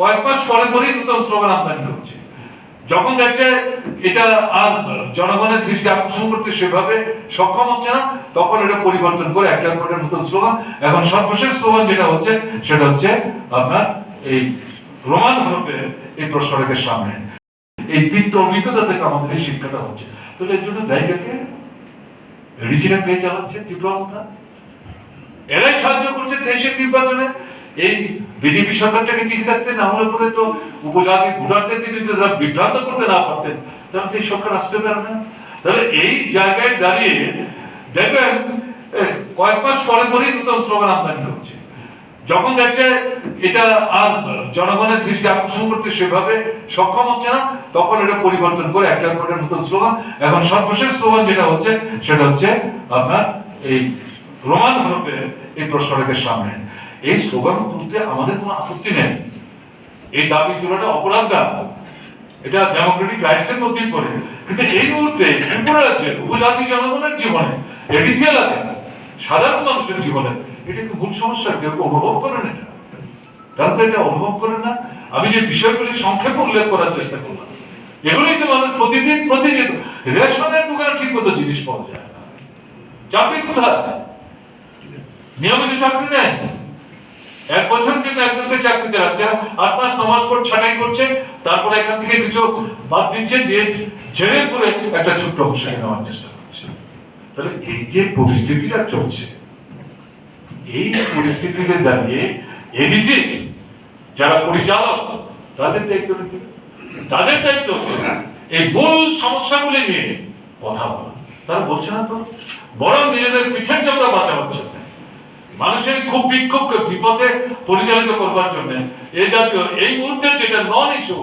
কয়েক মাস পরে পরেই নতুন স্লোগান আমদানি করছে। যখন দেখছে এটা আর জনগণের দৃষ্টি আকর্ষণ করতে সেভাবে সক্ষম হচ্ছে না, তখন এটা পরিবর্তন করে একটা করে নতুন স্লোগান। এখন সর্বশেষ স্লোগান যেটা হচ্ছে সেটা হচ্ছে আপনার এই রোমান হরফের এই প্রশ্নরেখের সামনে। এই তিক্ত অভিজ্ঞতা থেকে আমাদের এই শিক্ষাটা হচ্ছে। তাহলে এর জন্য দায়ীটাকে এডিসিরা কে চালাচ্ছে? তীব্রতা এরাই সাহায্য করছে দেশের নির্বাচনে। এই বিজেপি সরকারটাকে টিকে থাকতে না হলে পরে তো উপজাতি ভোটারদেরকে যদি তারা বিভ্রান্ত করতে না পারতেন তাহলে তো এই সরকার আসতে পারবে না। তাহলে এই জায়গায় দাঁড়িয়ে দেখবেন কয়েক মাস পরে পরেই নতুন স্লোগান আমদানি করছে। যখন দেখছে এটা আর জনগণের দৃষ্টি আকর্ষণ করতে সেভাবে সক্ষম হচ্ছে না, তখন এটা পরিবর্তন করে একটা করে নতুন স্লোগান। এখন সর্বশেষ স্লোগান যেটা হচ্ছে সেটা হচ্ছে আপনার এই রোমান হরফের এই প্রশ্নরেখের সামনে। এই স্লোগান তুলতে আমাদের কোনো আপত্তি নেই। এই দাবি তোলাটা অপরাধ না, এটা ডেমোক্রেটিক রাইটসের মধ্যেই পড়ে। কিন্তু এই মুহূর্তে ত্রিপুরা রাজ্যের উপজাতি জনগণের জীবনে, এডিসি এলাকায় সাধারণ মানুষের জীবনে এটা কি মূল সমস্যা? কেউ অনুভব করেন এটা? তারা তো এটা অনুভব করে না। আমি যে বিষয়গুলি সংক্ষেপে উল্লেখ করার চেষ্টা করলাম, এগুলোই তো মানুষ প্রতিদিন রেশনের দোকানে ঠিক মতো জিনিস পাওয়া যায় না। চাকরি কোথায়? নিয়মিত চাকরি নেই। এক বছর কিন্তু একজনকে চাকরিতে রাখছে, 8 মাস 9 মাস পর ছাঁটাই করছে, তারপরে এখান থেকে কিছু বাদ দিচ্ছে, দিয়ে ছেড়ে করে একটা ছোট্ট অংশ নেওয়ার চেষ্টা করছে। তাহলে এই যে পরিস্থিতিটা চলছে, এই পরিস্থিতিতে দাঁড়িয়ে এডিসি যারা পরিচালক তাদের দায়িত্ব কি? তাদের দায়িত্ব হচ্ছে এই মূল সমস্যাগুলি নিয়ে কথা বলা। তারা বলছে না তো, বরং নিজেদের পিঠের চামড়া বাঁচাবার জন্য, মানুষের খুব বিক্ষোভকে বিপদে পরিচালিত করবার জন্য এই জাতীয় এই মুহূর্তের যেটা নন ইস্যু,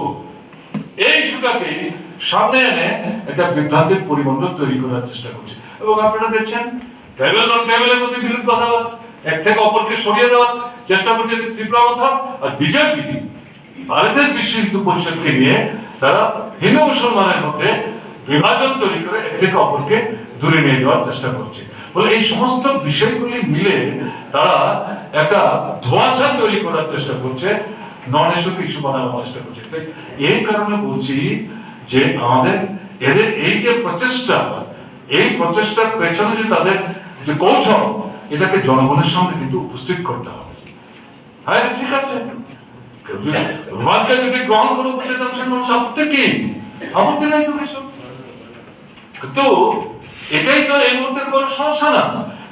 এই ইস্যুটাকে সামনে এনে একটা বিভ্রান্তির পরিমণ্ডল তৈরি করার চেষ্টা করছে। এবং আপনারা দেখছেন ট্রাইবেল নন ট্রাইবেলের মধ্যে বিরোধ কথাবাদ, এক থেকে অপরকে সরিয়ে দেওয়ার চেষ্টা করছে তীব্রতা। আর বিজেপি আরএসএস বিশ্ব হিন্দু পরিষদকে নিয়ে তারা হিন্দু মুসলমানের মধ্যে বিভাজন তৈরি করে এক থেকে অপরকে দূরে নিয়ে যাওয়ার চেষ্টা করছে। বলে এই সমস্ত বিষয়গুলি মিলে তারা একটা ধোঁয়াশা তৈরি করার চেষ্টা করছে, নন ইস্যুকে ইস্যু বানানোর চেষ্টা করছে। এই কারণে বলছি যে আমাদের এদের এই যে প্রচেষ্টা, এই প্রচেষ্টার পেছনে যে তাদের যে কৌশল, এটাকে জনগণের সামনে কিন্তু উপস্থিত করতে হবে। হ্যাঁ ঠিক আছে, রোমানকে যদি গ্রহণ করে উপস্থিত মানুষ আপত্তি কি? আপত্তি নাই তো কিছু। কিন্তু এটাই তো এই মুহূর্তের বড় সমস্যা না।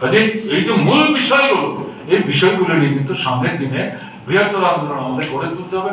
কাজে এই যে মূল বিষয়গুলো, এই বিষয়গুলো নিয়ে কিন্তু সামনের দিনে বৃহত্তর আন্দোলন আমাদের গড়ে তুলতে হবে।